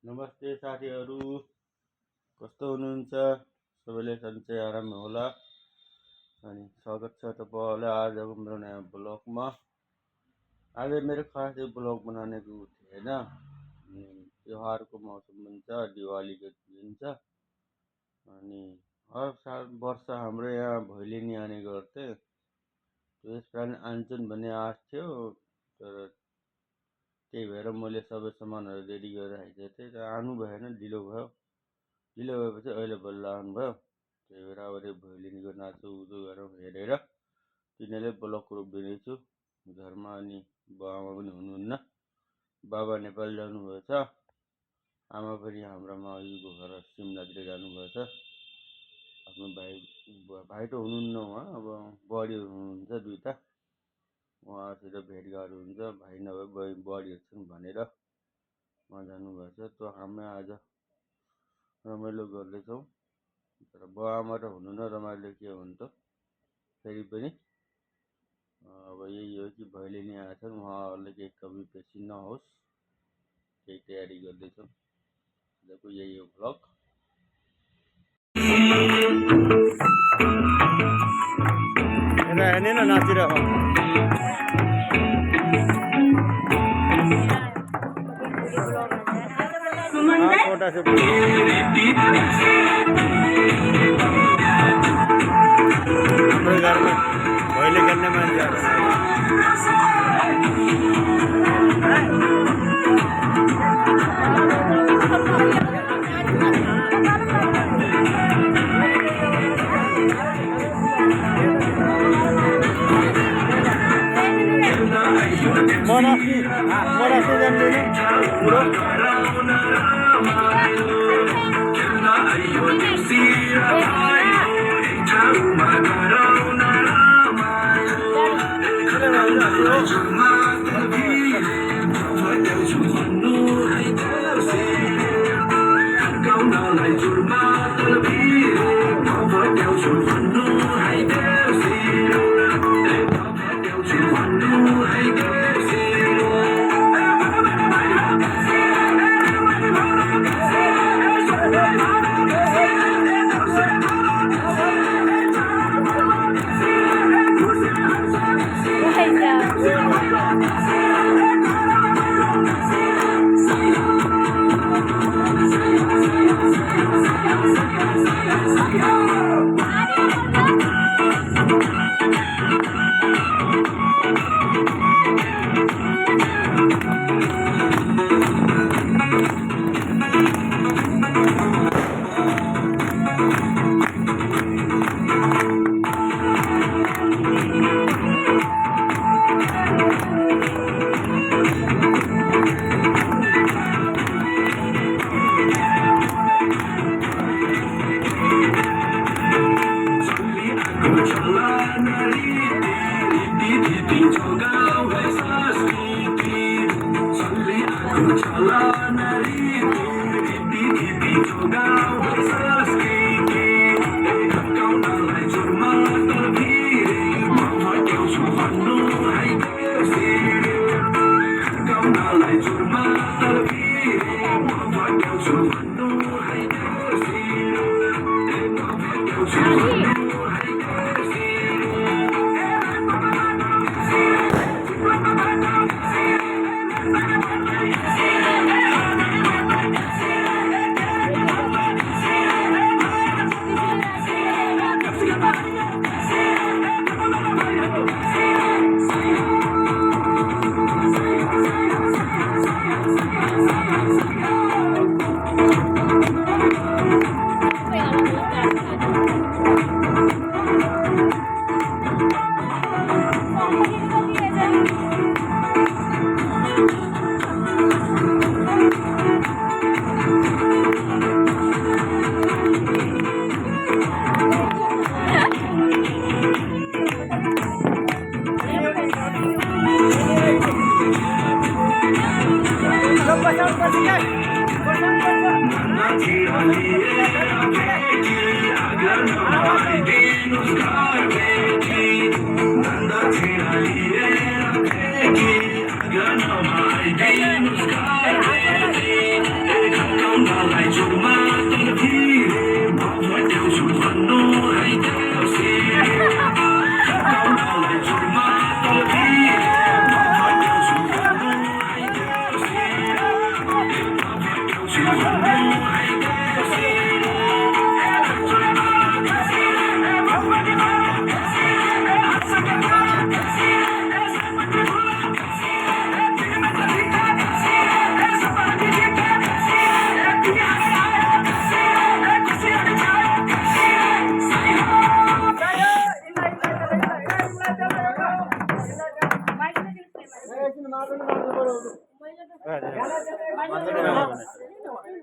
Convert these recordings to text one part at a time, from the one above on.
नमस्ते साथीहरू, कस्तो हुनुहुन्छ? सबैले सन्चै आराम होला। अनि स्वागत छ तपाईँहरूलाई आजको मेरो नयाँ ब्लगमा। आज मेरो खास ब्लग बनाउनेको थिएन। त्योहारको मौसम हुन्छ, दिवालीको दिन छ। अनि हर साल वर्ष हाम्रो यहाँ भैलेनी आने गर्थे। त्यसपालि आन्छन् भन्ने आश थियो, तर त्यही भएर मैले सबै सामानहरू रेडी गरेर राखेको थिएँ। तर आउनु भएन, ढिलो भयो। ढिलो भएपछि अहिले बल्ल आउनुभयो। त्यही भएर अब भैलेनीको नाचो उचो गरेर हेरेर तिनीहरूले ब्लग रोपिदिँदैछु घरमा। अनि बाबा पनि हुनुहुन्न, बाबा नेपाल जानुभएछ, आमा पनि हाम्रोमा अघिको घर सिमलातिर जानुभएछ। आफ्नो भाइ त हुनुहुन्न उहाँ, अब बुहारीहरू हुनुहुन्छ दुईवटा, उहाँसित भेटघाट हुन्छ। भाइ नभए बुहारीहरू छन् भनेर उहाँ जानुभएछ। त हामी आज रमाइलो गर्दैछौँ। तर बुवाआमा त हुनुहुन्न, रमाइलो के हुन्छ फेरि पनि। अब यही हो कि भैलेनी आएछन्, उहाँहरूले केही कमी पेसी नहोस्, केही तयारी गर्दैछौँ। आजको यही हो भ्लग। हेर्ने न नाचिरहेको हाम्रो घरमा भैले खेल्ने मान्छेहरू मरासी जान्दैन पुरो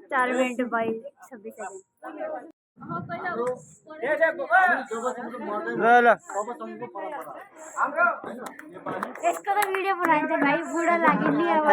4 मिनट 26 सेकेंड यसको त भिडियो बनाइन्छ भाइ बुढा लाग्यो नि अब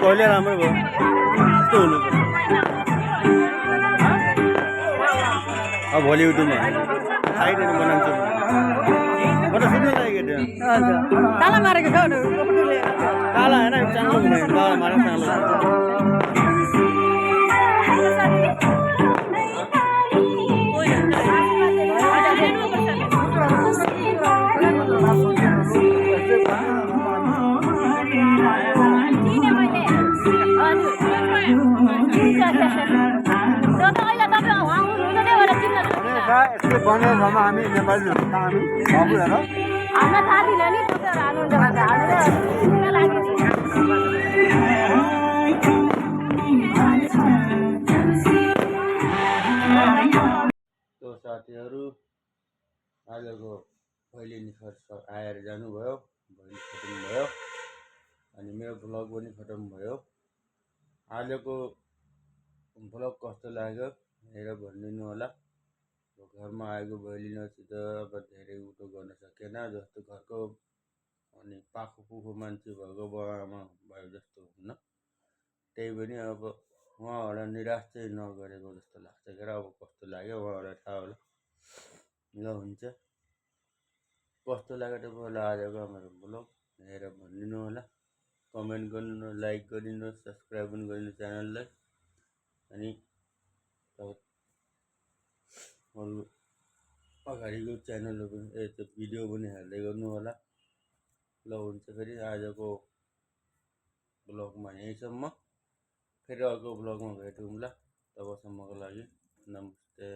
भोलि राम्रो भयो यस्तो हुनु अब भोलि युट्युबमा खाइदिनु बनाउँछु म त सुन्नु लागेको थियो ताला मारेको छ ताला होइन चाङ्लो हुने ताला मारेको चाङ्लो यस्तो बनेको ठाउँमा हामी नेपाली हामी भएको हेर हामीलाई थाहा थिएन नि तपाईँहरू हाल्नुहुन्छ भनेर हामीले किन लाग्यो त्यो साथीहरू आजको भैलेनी खर्च आएर जानुभयो, भैली खतम भयो अनि मेरो भ्लग पनि खतम भयो। आजको भ्लग कस्तो लाग्यो हेरेर भनिदिनु होला। घरमा आएको भैलिनासित अब धेरै उठो गर्न सकेन, जस्तो घरको अनि पाखो पुखो मान्छे भएको बाबाआमा भयो जस्तो हुन्न। त्यही पनि अब उहाँहरूलाई निराश चाहिँ नगरेको जस्तो लाग्छ क्या। अब कस्तो लाग्यो उहाँहरूलाई थाहा होला। ल हुन्छ, कस्तो लाग्यो तपाईँहरूलाई आजको हाम्रो ब्लग हेरेर भनिदिनु होला। कमेन्ट गर्नु, लाइक गरिदिनु, सब्सक्राइब पनि गरिदिनु च्यानललाई। अनि अरू अगाडिको च्यानलहरू पनि त्यो भिडियो पनि हेर्दै गर्नु होला। ल हुन्छ, फेरि आजको ब्लगमा यहीँसम्म। फेरि अर्को ब्लगमा भेटौँला। तबसम्मको लागि नमस्ते।